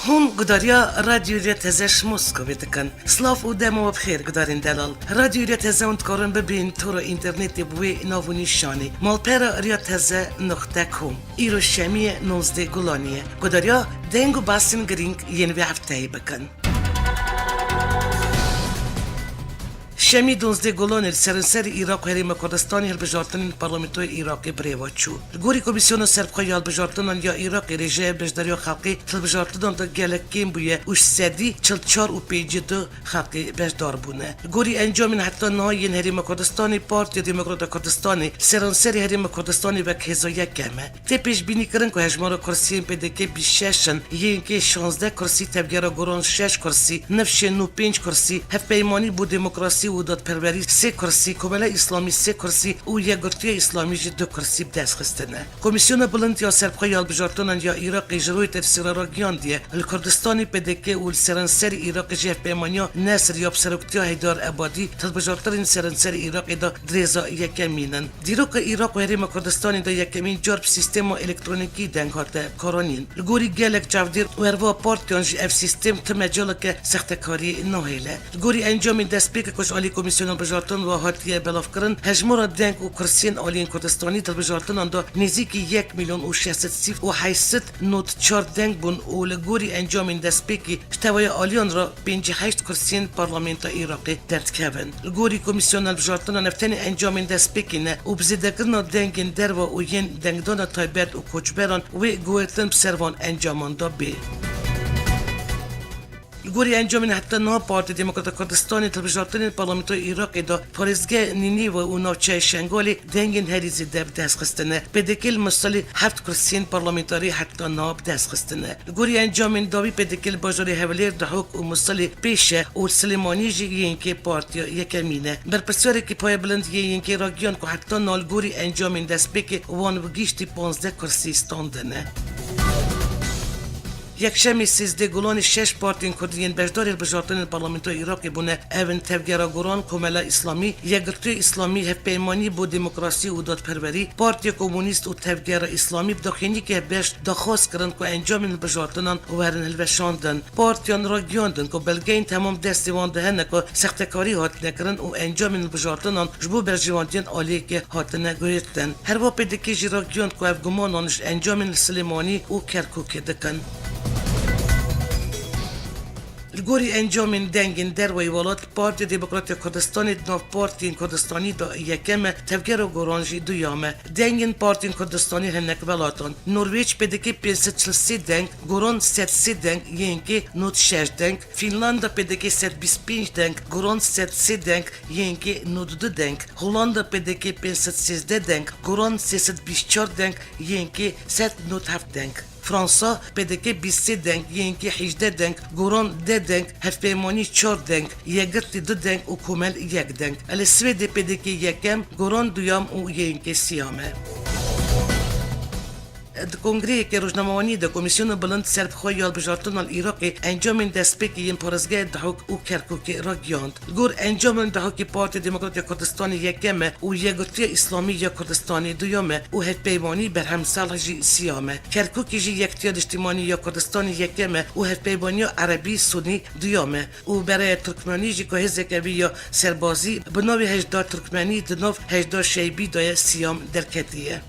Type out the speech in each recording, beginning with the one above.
هون guhdarîya radyoya tezes Moskvayê dikin. Silav û dema bixêr guhdarên delal. Radyoya teze hûn dikarin bibînin tora înternetê bi wê nav û nîşanê. Malpera Ria Taza .com. Îro şemiyê 19 Gulaniyê. Guhdarîya deng û besên girîng yên vê hefteyê bikin. شمی 12 گلان سرانسر عراق و هریم کردستانی هلبجارتن پارلمانتوی عراق بریوا چو. گوری کمیسیون سربخوای هلبجارتن یا عراق رژه بجداری خلقی هلبجارتن دا گلکیم بویه وش سدی 44 و 52 خلقی بجدار بونه. گوری انجام حتی نهایی هریم کردستانی پارتی دموکرات کردستانی سرانسر هریم کردستانی و هێژا کمه. تپش بینی کردن که هجمار کرسی پدیکه 26 یه که 16 کرسی تبگیرا گران 6 کرسی نفش 95 کرسی هفپیمانی بود دموکراسی و دادپروری 3 کرسی کمله اسلامی 3 کرسی و یگرتی اسلامی 2 کرسی بدست خستنه. کمیسیون بلند یا سربخوای هلبجارتن یا عراق جروی تفسیر را گیاندیه. الکردستانی پدیکه و سرانسر عراق جف پیمانیا نصر یا بسرکتیا هیدار عبادی هلبجارتن سرانسر عراق دا درزا یکمینن. دیروک عراق و هریم کردستانی دا یکمین جرب سیستم الکترونیکی دنگ هات کارانین. گوری گلک جاودیر و اروا پارتیان اف سیستم تمجال که سختکاری نهیله. گوری انجام دست پیک کش علی کمیسیون بجارتن و هاتیه بلاف کردن هجمار دنگ و کرسین علی کردستانی در بجارتن آن دا نزدیک 1,634 نوت 4 دنگ بون و لگوری انجام دست پیکی شتوای علیان را 58 کرسین پارلمانت عراقی درد کردن. لگوری کمیسیون بجارتن نفتن انجام دست پیکی نه و بزیدگرنا دنگ در و ین دنگدان تایبت و کوچبران و گویتن بسروان انجامان دا بی. گوری انجام حتی نه پارتی دموکرات کردستانی تلویزیون پارلمانتوی عراق دا پارێزگای نینیو و ناوچه شنگالی دنگین هریزی دب دست خستنه. بدکل مسئله 7 کرسین پارلمانتاری حتی نه دست خستنه. گوری انجام داوی بدکل باجاری حوالیر دهوک و مسئله پیشه و سلیمانی جیگین که پارتی یکمینه. برپرسیاری که پای بلند یین که راگیان که حتی نال گوری انجام دست بک وان بگیشتی 15 کرسی استاندنه. یک شمی 13 گلان 6 پارتین کردین بجداری بجارتن پارلمانتوی عراق بونه اون تفگیرا گران کمله اسلامی یگرتی اسلامی هفپیمانی با دموکراسی و دادپروری پارتی کمونیست و تفگیرا اسلامی بداخلی که بهش دخواست کردن که انجام بجارتنان و ورن هلوشاندن پارتیان را گیاندن که بلگین تمام دستیوان دهنه که سختکاری هات نکردن و انجام بجارتنان جبو برجواندین عالی که هات نگویتن هر واپی دکی جی را گیاند که افگمانانش انجام سلیمانی و کرکوک دکن. گوری انجام دنگین در و ایوالات پارتی دموکرات کردستانی ناف پارتی کردستانی دا یکم تفگر و گرانجی دویامه دنگین پارتی کردستانی هنک ولاتان نروژ پدکی 543 دنگ گران 103 دنگ یینکی 96 دنگ فینلند پدکی 125 دنگ گران 103 دنگ یینکی 92 دنگ هلند پدکی 513 دنگ گران 324 دنگ یینکی 197 دنگ فرانسا پدکی 23 دنگ یینکی 18 دنگ گران 10 دنگ هفپیمانی 4 دنگ یگرتی 2 دنگ و کمل 1 دنگ السوید پدکی یکم گران دویام و یینکی سیامه کنگره که روزنامه‌نویسی د کمیسیون بلند سربخوای هلبجارتن العراقی انجام دست پیک این پارێزگای دهوک و کرکوک را گیاند. گور انجام دهوک پارتی دموکرات کردستانی یکمه و یگرتی اسلامی یا کردستانی دویامه و هفپیمانی بر همسال جی سیامه. کرکوک جی یکتی اجتماعی یا کردستانی یکمه و هفپیمانی عربی سنی دویامه و برای ترکمنی جی که هزکوی یا سربازی بناوی هجدا ترکمنی دناف هجدا شیبی دای سیام درکتیه.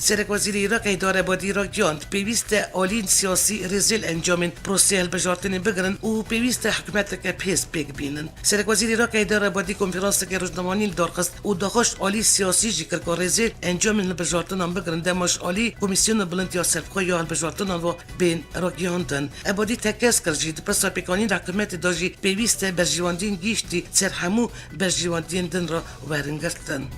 سرک وزیر عراق هیدار عبادی را گیاند پیوست آلین سیاسی رزیل انجام پروسه هلبجارتن بگرن و پیوست حکومت که پیس بگ بینن. سرک وزیر عراق هیدار عبادی کنفرانس که روزنامه‌نویسی دارخست و داخش آلی سیاسی جیکر که رزیل انجام هلبجارتن بگرن دماش آلی کمیسیون بلند یا سربخوای هلبجارتن و بین را گیاندن. عبادی تکس کرد پس پیکانی حکومت داجی پیوست برجواندین گیشتی سر همو برجواندین دن را ورنگرتن.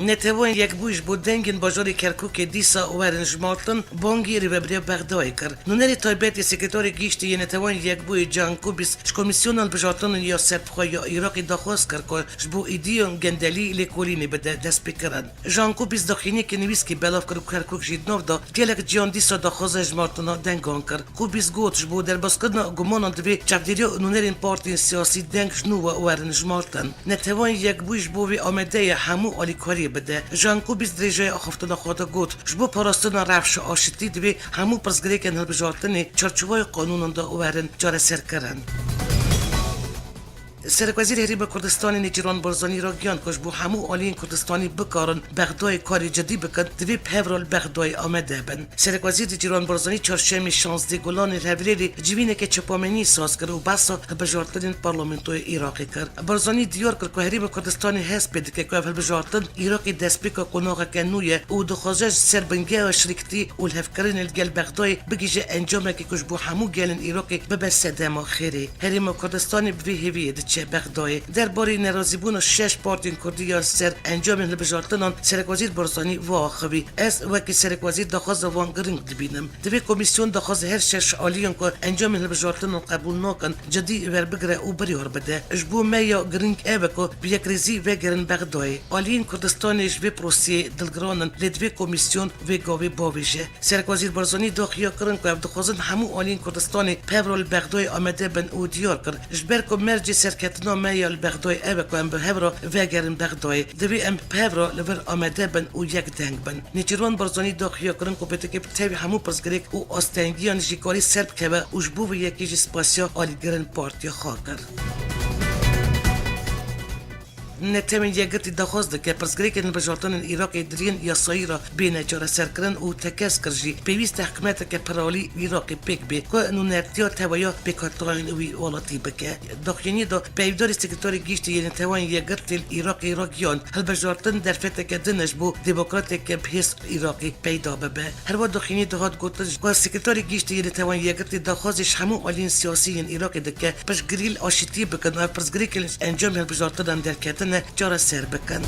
نتوان یک بوش بود دنگین باجاری کرکوک دیسا ورن جمارتن بانگی رêvebira بغدای کرد. نونری تایبت سکرتاری گیشتی نتوان یک بوی جانکو بیس کمیسیون بجارتن یا سربخوای عراقی دخواست کرد که جبو ایدیون گندلی لکولینی بده دست بکرن. جانکو بیس داخلی که نویس که بلاف کرد کرکوک جیدناف دا گلک جان دیسا دخواست جمارتن دنگان کرد. کو بیس گوت جبو در باسکردن گمانان دوی چفدیری نونرین پارتی سیاسی دنگ جنو ورن جمارتن. نتوان یک بوش بوی آمده همو آلیکاری ری بده جانکو بیز درجه آخفتن خود گوت جبو پاراستن رفش آشتی دوی همو پرزگری که هلبجارتنی چارچوبای قانون دا اوورن جار سر کرن سرکوزیر هریب کردستانی نیجران برزانی را گیان کش بو همو آلین کردستانی بکارن بغدای کاری جدی بکن دوی پهورال بغدای آمده بن سرکوزیر نیجران برزانی چهارشنبه 16 گلان هفریری جوینه که چپامنی ساز کرد و بسا بجارتن پارلمانتوی عراقی کرد برزانی دیار کرد که هریب کردستانی هست بده که اول بجارتن عراقی دست بکا قناغه کنویه و دخوازش سربنگه و شرکتی و الهفکرین الگل بغدای بگیجه انجامه که کش بو همو گلن عراقی ببسته دما خیری هریب کردستانی بوی هویه بغدای درباره ناراضیبون و 6 پارتین کردی سر انجام هلبجارتنان سرکوزیر برزانی واخوی از وکی سرکوزیر دخواست وان گرنگ دبینم دوی کمیسیون دخواست هر 6 آلیان که انجام هلبجارتنان قبول نکن جدی ور بگره او بریار بده اجبو میا گرنگ ایبکو بیک ریزی وگرن بغدای آلیان کردستانش و پروسی دلگرانن لدوی کمیسیون و گاوی باویشه سرکوزیر برزانی داخیا کرن که دخواستن همو آلیان کردستانی پهورال بغدای آمده بن او دیار کرد اجبر کو مرجی سرکتنا میال بغدای ابکو ام بهورا وگرن بغدای دوی ام بهورا لور آمده بن او یک دنگ بن نیجران برزانی داخیا کرن کو بتکه تاوی همو پرزگریک او آستنگیان جیکاری سرب که و اوجبو و یکی جسپاسیا آلیگرن پارتیا خاکر نتمن یگرتی دخواست که پرزگری که بجارتن عراق درین یا سایرا بین جار سرکرن او تکس کرجی پیوست حکمت که پرالی عراق پیک بی که نونرتیا تویا بکاتراین وی اولاتی بکه داخلینی دا پیوداری سکرتاری گیشت یعنی توان یگرتی عراق عراقیان هل بجارتن در فته که دنش بو دموکراتی که بحث عراقی پیدا ببه هر وقت داخلینی دهات گوتش که سکرتاری گیشت یعنی توان یگرتی دخواستش همو آلین سیاسی عراق دکه پس گریل آشتی بکن و پرزگری که انجام هل بجارتن در کتن جارا سر بکن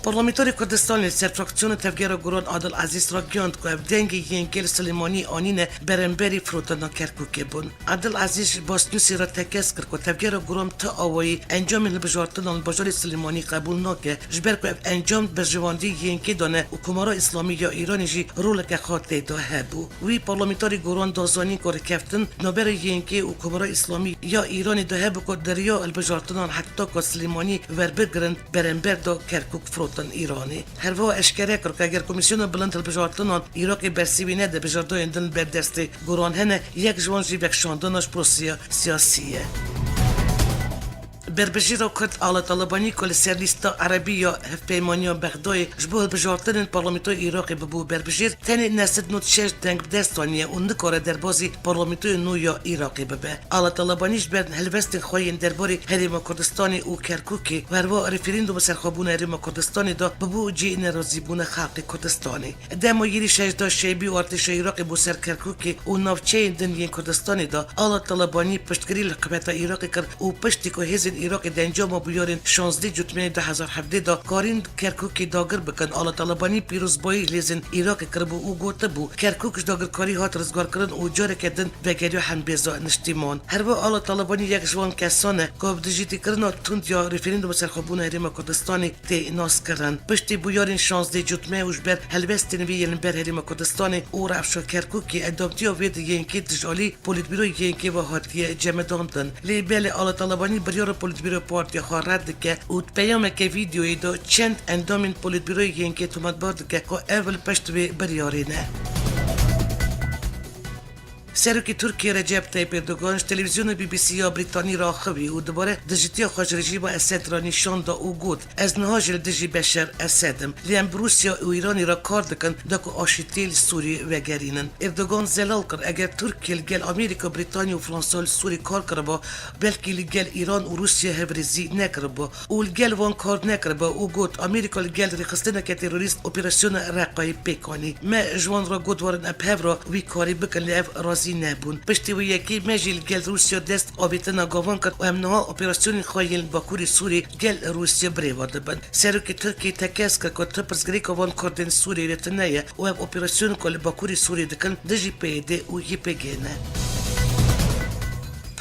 پارلمانتاری کردستان سر فراکسیون تفگیر گران عادل عزیز را گیاند که دنگ ینگل سلیمانی آنین برنبری فروتنا کرکوکی بون عادل عزیز باسنوسی را تکس کرد که تفگیر گران تا آوایی انجام بجارتن بجار سلیمانی قبول نکه جبر که انجام بجواندی ینگی دانه و کمارا اسلامی یا ایرانی جی رول که خاطه دا هبو وی پارلمانتاری گران دازانی که رکفتن نوبر ینگی و کمارا اسلامی یا ایرانی دا هبو که دریا البجارتنان حتی که سلیمانی وربگرن برنبر دا کرکوک فروت ایرانی هر وا اشکره کرد که اگر کمیسیون بلند البجارتنان عراقی برسیبی نده بجاردای اندن بر دست گران هنه یک جوان جی بکشاندنش پروسیا سیاسیه بربجی را کرد آل طالبانی کل سرلیستا عربی یا هفپیمانی بغدای جبوه بجارتن پارلمانتوی عراقی ببو بربجیر تنی نسد نوتشش دنگ دستانیه و نکاره در بازی پارلمانتوی نو یا عراقی ببه آل طالبانیش برد هلوست خواهین درباری هریم کردستانی و کرکوکی وروا رفرندوم سرخوابون هریم کردستانی دا ببو جی نرازیبون خلق کردستانی دما یری شجدا شیبی و ارتش عراقی بو سر کرکوکی و نوچهین دنیین کردستانی دا آل طالبانی پشتگیری حکومت عراقی کرد و پشتی که هزین عراق دنجام بیارین 16 جوتمه 2017 دا کارین کرکوکی داگر بکن آل طالبانی پیروزبایی لیزن عراق کربو او گوته بو کرکوکش داگر کاری هات رزگار کرن او جاره کردن وگریو هم بیزا نشتیمان هر با آل طالبانی یک جوان کسانه که بدجیتی کرن تند یا رفرندوم سرخوابون هریم کردستانی تی ناس کرن پشتی بیارین 16 جوتمه اوش بر هلوستین ویلن بر هریم کردستانی او رفشو کرکوکی ادامتیا وید ینکی دجالی پولیتبیرو ینکی و هاتیه جمداندن لی بله آل طالبانی بریار پولیتبیرو پارتی خارد که اوت پیام که ویدیوی دو چند اندامین پولیتبیرو ینکی تومد بارد که اول پشت به بریارینه سرکی ترکیه رجب طیب اردوغانش تلویزیون بی بی سی یا بریتانی را خوی و دوباره دژیتی خوش رژیم اسد را نشان دا او گود از نهاجل دژی بشر اسدم لیم روسیا و ایرانی را کار دکن داکو آشتیل سوری وگرینن اردوغان زلال کرد اگر ترکیه لگل امریکا بریتانی و فرانسه سوری کار کربا بلکه لگل ایران و روسیا هبرزی نکربا و لگل وان کار نکربا او گود امریکا لگل رخصتنه که تروریست اپراسیون رقای پیکانی ما جوان را گود وارن اپهورا وی کاری بکن لیف راضی نبون پشتی و یکی مجیل گل روسیا دست آبیتنا گاوان کرد و امنها اپراسیون خواهیل باکوری سوری گل روسیا بریوارده بند سروکی ترکی تکس کرد که تپرزگری کاوان کردن سوری ریتنه و اپراسیون کل باکوری سوری دکن دجی پیده و یی پگینه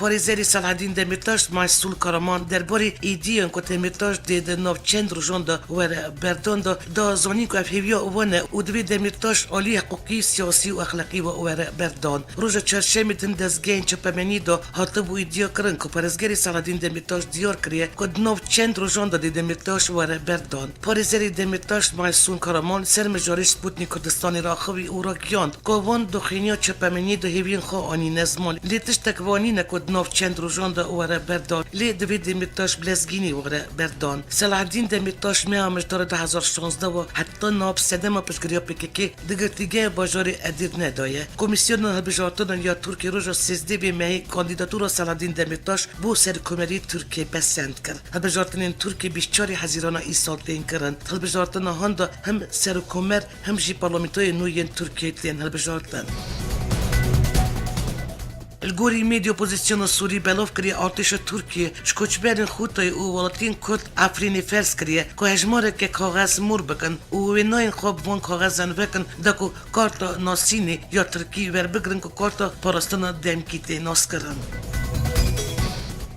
پاریزری سالحدین دمیرتاش مسئول کارمان درباره ایدیان که دمیرتاش دید نوچند روزان دا و بردان دا زانی که افهیویا وانه و دوی دمیرتاش عالی حقوقی سیاسی و اخلاقی و بردان روز چهارشنبه دن دزگین چپمنی دا هاتب و ایدیا کرن که پاریزری سالحدین دمیرتاش دیار کریه که نوچند روزان دا دمیرتاش و بردان پاریزری دمیرتاش مسئول کارمان سرمجاری سپوتنیک کردستانی را خوی او را گیاند که وان دخینیا چپمنی دا هیوین خواه آنی نزمان لیتش تکوانی نکد نوچند روزان دا و بردان لی دوی دمیرتاش بلزگینی و بردان سالحدین دمیرتاش میامش داره 2016 و حتی ناب سدما پشگریا پککی دیگر دیگه باجاری ادیر ندایه کمیسیون هلبجارتون یا ترکی روژا 13 به مهی کاندیداتور سالحدین دمیرتاش بو سرکومری ترکی بسند کرد هلبجارتون ترکی 24 حزیران ایسال تین کرن هلبجارتون هنده هم سرکومر هم جی پارلمنتوی نوین ترکی تین هلبجارتون الگوری میدی اپوزیسیون سوری بلاف کریه ارتش ترکیه شکوچبرین خوتای او ولاتین کرد افرینی فرس کریه که هجماره که کاغذ مور بکن او ناین خواب وان کاغذن بکن دکو کارتا ناسینی یا ترکی ور بگرن که کارتا پاراستانا دمکیتی ناس کرن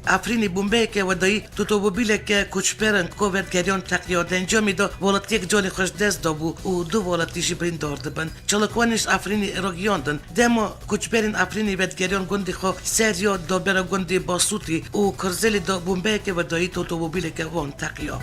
افرینی بومبه که ودایی توتوبوبیله که کوچپرن کوورد گریان تقیاد انجامی دا ولات یک جانی خوش دست دابو و دو ولاتی جبرین دارده بن چالکوانش افرینی راگیاندن دما کوچپرین افرینی ود گریان گندی خو سریا دا برا گندی باسوتی و کرزلی دا بومبه که ودایی توتوبوبیله که وان تقیاد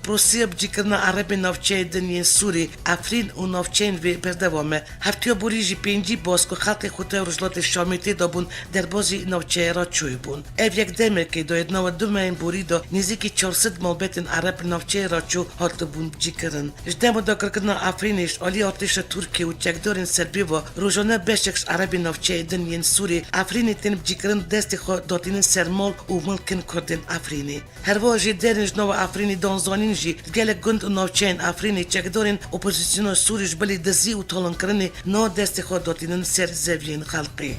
روسیه بجیکرنا عرب نافچه دنیای سوری افرین و نافچین و بردوامه هفتیا بوریجی پینجی باز که خلق خوته رجلات شامیتی دابون در بازی نافچه را چوی بون او یک دمه که داید نو دومین بوری دا نیزی 400 ملبتن عرب نافچه را چو حالت بون بجیکرن اجدام دا کرکرنا افرینش علی ارتش ترکی و چکدارین سربی و روزانه بشکش عرب نافچه دنیای سوری افرینی تن بجیکرن دست خود داتین سرمال و ملکن کردن افرینی هر واجی درنج نو افرینی دانزانین گله گند نوچین افرینی چکدارین اپوزیسیون سوریش بلی دزی و طالان کرنی نا دست خود داتینن سر زوین خلقی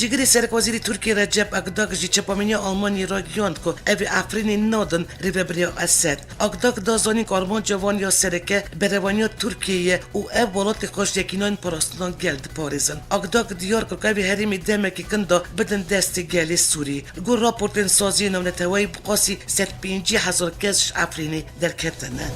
جگری سرک وزیری ترکی رجب اقداق جی چپامینی آلمانی را گیاند که اوی افرینی نادن رêvebira اسد اقداق دازانی که آلمان جوان یا سرکه بروانی ترکیه و او بالات خوش یکینان پاراستان گلد پاریزن اقداق دیار که اوی هریمی دمکی کنده بدن دست گلی سوری گو راپورتن سازی نavnetewî بقاسی 150,000 کسش افرینی در کتنه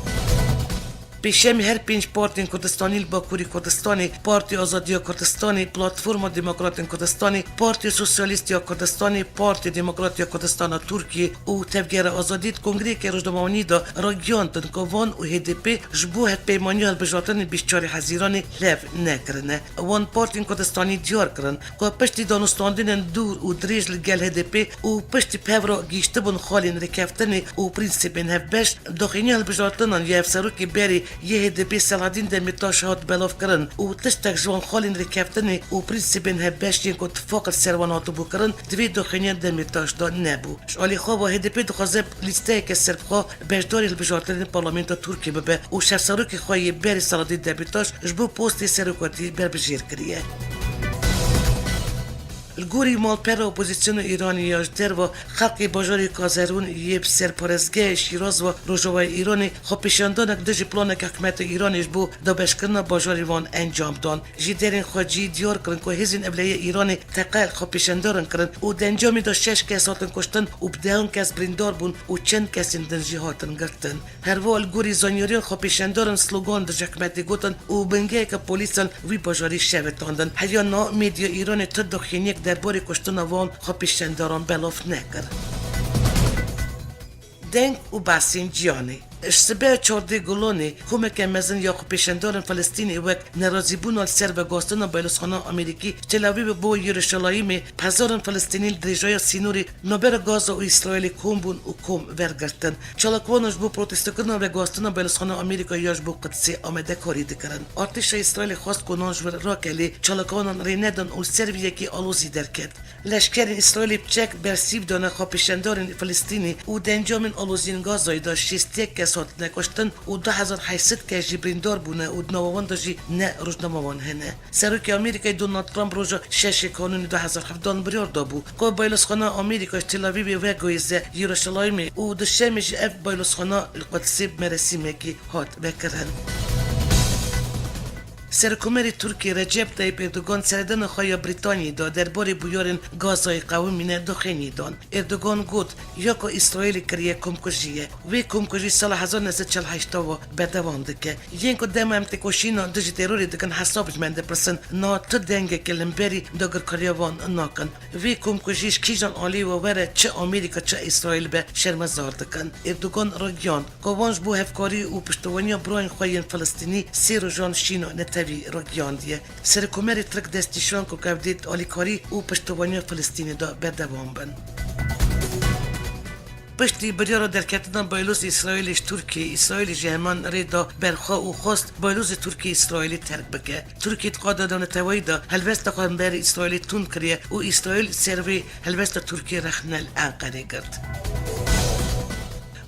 پیشمی هر 5 پارتی کردستانی باکوری کردستانی پارتی آزادی کردستانی پلتفرم دموکرات کردستانی پارتی سوسیالیستی کردستانی پارتی دموکرات کردستان ترکی و تفگیر آزادیت کنگره که روزنامه‌نویسی دا راگیاندن که وان و هدپ جبو هد پیمانی هلبجارتن 24 حزیران لف نکرنه وان پارتی کردستانی دیار کرن که پشتی دانستاندن دور و دریج لگل هدپ و پشتی پورا گیشته بون خالین رکفتن و پرینسیپین هفبش داخلی هلبجارتن یا افسروکی بری یه هدپی سالحدین دمیرتاش هات بلاف کرن و تشتک جوان خالین رکفتن و پرینسیپین هبش یک اتفاق سرواناتو بو کرن دوی دخینیان دمیرتاش دا نبو شالی خواه و هدپی دخوازه لیسته که سربخواه بجداری البجارتن پارلمنت ترکی ببه و شفسروکی خواهی بری سالحدین دمیرتاش جبو پوستی سروکاتی بر بجیر کریه الگوری مالپر اپوزیسیون ایرانی یاجدر و خلق باجاری کازرون یب سرپرزگه شیراز و روجوای ایرانی خب پیشاندانک دژی پلانک حکمت ایرانیش بو دا بشکرنا باجاری وان انجام دان جیدرین خواجی دیار کرن که هزین ابلیه ایرانی تقل خب پیشاندارن کرن و دنجامی دا 6 کس هاتن کشتن و بدهان کس بریندار بون و چند کسین دنجی هاتن گرتن هر و الگوری زانیاریان خب پیشاندارن سلوگان دژ حکمت گوتن و بنگه که پلیسن وی باجاری شوتاندن هیا نا میدیا ایرانی تدخینیک درباره کشتن وان خب پیشانداران بلاف نکرد دeng و besên ciyanê. Sibê çardê Golanê komeke mezin ya xwe pêşendarên Filistînê wek nerazîbûna ser vegastina Bêlûsxana Amerîkî Tel Avîvê bo Yeruşalayîmê hezarên Filistînî li dirêjaya sînorê navbera Gaza û İsraîlê kom bûn û kom wergirtin. Çalakwanan ji bo protestekirina vegastina Bêlûsxana Amerîkayê ya ji bo Qudsê amadekarî dikirin. Artêşa İsraîlê xwast ku nan ji wir rakelê çalakwanan rê nedin û ser vî yekê alozî derket. Leşkerên İsraîlê biçek bersîv dane xwe pêşendarên Filistînê û dencamên aloziyên Gazayê da şêstiyek kes hatine kuştin û 2800 kes jî birîndar bûne û di nava de jî ne rojnama wan hene. Serokê Amerîkayê Donald Trump roja 6 Kanûnê 2017 biryar dabû ku Bêlûsxana Amerîka ji Tel Avîvê vegoyêze Yeruşalayîmê û di şemê jî ev Bêlûsxana li Qudsê meresîmekî hat vekirin. سرکومری ترکیه رجب طیب اردوگان سردن خواهی بریتانیای دا درباره بویارن گازای قومینه دخینی دان. اردوگان گفت یا که اسرائیل کریه کمکشیه وی کمکشی سال 1948 و بدوام دکه ین که دما امتکوشینا دجی تروری دکن حسابش منده پرسن نا تو دنگ کلمبری داگر کاریوان ناکن وی کمکشیش کیجان آلی و وره چه آمریکا چه اسرائیل به شرمزار دکن. اردوگان راگیان کوانج بو هفکاری و پشتوانی براین خواهین فلسطینی سیر و جان شینو نتوی راگیان دیه سرکومری ترک دستیشان که کبدید آلیکاری و پشتوانی فلسطینی دا بدوام بن. پشتی بریارا در کتنان بایلوز اسرائیلش ترکی اسرائیل جهمان ریدا برخوا و خواست بایلوز ترکی اسرائیلی ترک بکه ترکی تقادا ناونتوی دا هلوست خواهم بر اسرائیلی تون کریه و اسرائیل سروی هلوست ترکی رخنل انقره گرد.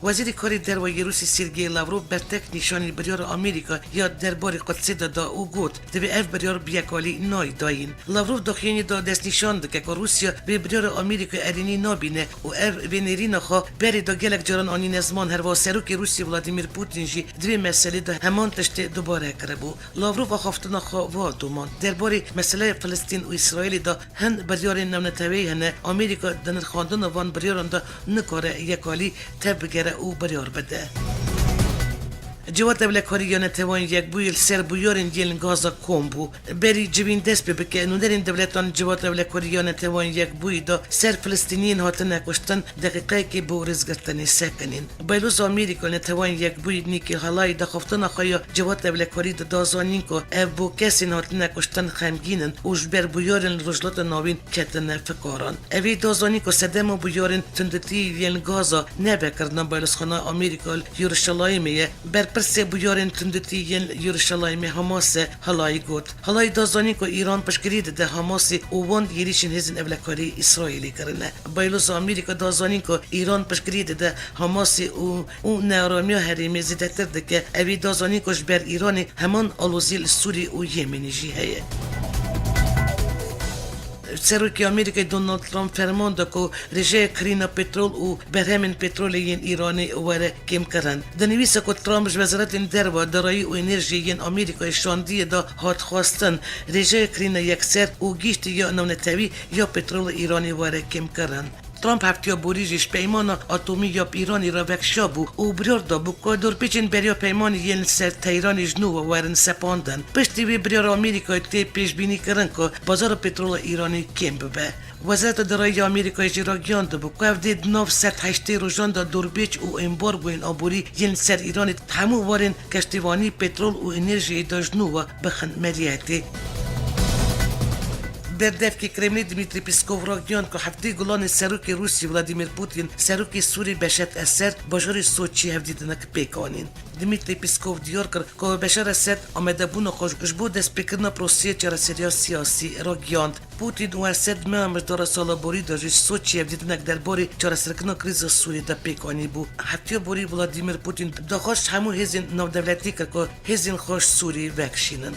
وزیر کاری دروازه روسی سرگئی لاوروف برتک نشانی بریار آمریکا یا درباره قدسی دا او گفت دوی اف بریار بیاکالی نای داین. لاوروف دخیانی دا دست نشان دکه که روسیا به بریار آمریکا ارینی نابینه و اف ونیرین خوا بری دا گلک جران آنی نزمان هر واسروک روسی ولادیمیر پوتین جی دوی مسئله دا همان تشت دوباره کربو. لاوروف آخافتنا خوا وادومان درباره مسئله فلسطین و اسرائیل دا هن بریار ناونتوی هنه آمریکا دنر خواندن وان بریاران دا نکاره یکالی تبگره او بریار بده. جوات دولت‌کاری نتوان یک بویل سر بویارن یلن گازا کمبو بری جوین دست ببکه نودرین دولتان جوات دولت‌کاری نتوان یک بوی دا سر فلسطینیین هاتن نکشتن دقیقه که بو رزگرتنی سکنین. بایلوز آمریکا نتوان یک بوی نیکی حالای دخفتن خواهی جوات دولت‌کاری دازانین که اف بو کسی هاتن نکشتن خمگینن اوش بر بویارن رجلات ناوین کتن فکاران. اوی دازانی که صدم بویارن تندتی یلن گازا نبکردن بایلوز خانه آمریکا یروشلایمیه بر پرسه بویارن تندتی ین یروشلایم حماس حالای گوت حالای دازانی که ایران پشگری ده حماس اووان یریشن هزین اولکاری اسرائیلی کرنه. بایلوز آمریکا دازانی که ایران پشگری ده حماس او نارامیا هریمی زیده تر ده که اوی دازانی که بر ایران همان آلوزیل سوری و یمنی جی هیه. سروکی آمریکای دونالد ترامپ فرمان دا که رژه کرینا پترول و برهمن پترولی ایرانی وره کم کرن. دنویسه که ترامپ وزارت دروا دارایی و انرژی آمریکای شاندیه دا هات خواستن رژه کرینا یکسر و گیشت یا ناونتوی یا پترول ایرانی وره کم کرن. ترامپ هفتیا بوریجش پیمان اتمی یا ایرانی را وکشا بو او بریار دا بو که دور پیچین بریا پیمان یل سر تیران جنو و ورن سپاندن. پشتی وی بریار آمریکای تی پیش بینی کرن که بازار پترول ایرانی کم ببه. وزارت دارایی آمریکای جراگیان دا بو که دید 908 روزان دا دوربیچ و امبارگو این آبوری یل سر ایرانی همو وارن کشتیوانی پترول و انرژی دا جنو و بخن مریتی. در دفکی کرملی دمیتری پیسکوف راگیان که هفته گلان سروک روسی ولادیمیر پوتین سروک سوری بشت اثر باجار سوچی هفدیدنک پیکانین. دمیتری پیسکوف دیار کرد که بشار اسد آمده بون خوشگش بود دست بکرنا پروسیه چراسریا سیاسی راگیاند. پوتین و اسد مهمش داره سالا بوری داشت سوچی هفدیدنک درباره چراسرکنا کریز سوری دا پیکانی بود. هفته بوری ولادیمیر پوتین داخلش همو هزین نودولتی کرد که هزین خوش سوری وکشینن.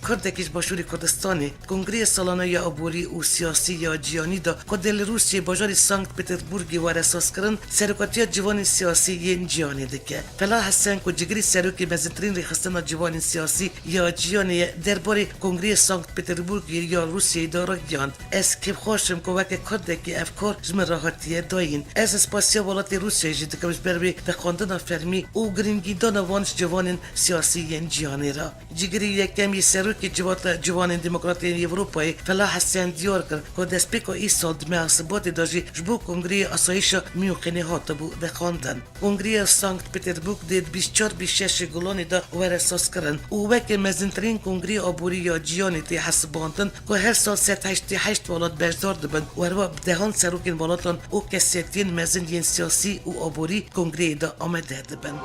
کردکیش باشوری کردستانی کنگره سالانه یا عبوری و سیاسی یا جیانی دا که دل روسیه باجار سانکت پتربورگی وار اساس کرن سرکاتی جوان سیاسی ین جیانی دکه. فلا حسن که جگری سرکی مزنترین ریخستن جوان سیاسی یا جیانی درباره کنگره سانکت پتربورگی یا روسیه دارا گیاند. از که خوشم که وقت کردکی افکار جمع راحتیه داین. از اسپاسیا ولات روسیه جده کمش بروی به خواندن فرمی او گرینگیدان وانش جوان سیاسی ین جیانی را. جگری یکمی که جوان دموکراتی اروپایی فلا حسن دیار کرد که دست پیکا ای سال دمه اصبات داشتی جبو کنگره اسایش میوخینه هاتا بو بخواندن. کنگره سانکت پتربورگ دید 24-26 گلانی دا ور اساس کرن او وکه مزنترین کنگره آبوری یا جیانی تی حسباندن که هر سال 188 ولات بجدار دبن وروا دهان سروکین ولاتان او کسیتین مزن ین سیاسی و آبوری کنگره دا آمده دبن.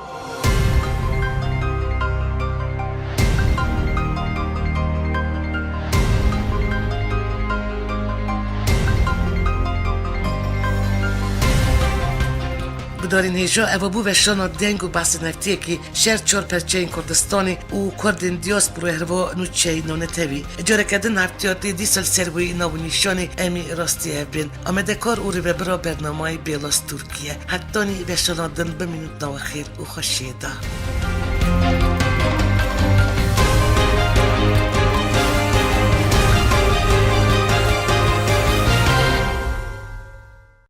guhdarên hêja ev bû veşana deng û besên hefteyekê şer çar parçeyên Kurdistanê û kurdên diasporayê herva Nûçeyên navnetewî. Careke din hefteya tê dîsal serweyî navnîşanê em ê rastî ev bên. Amadekar û rêvebira bernameyê Bêlla Stûrkî ye. Hetanî veşana din bimînin nava xêr û xweşiyê da.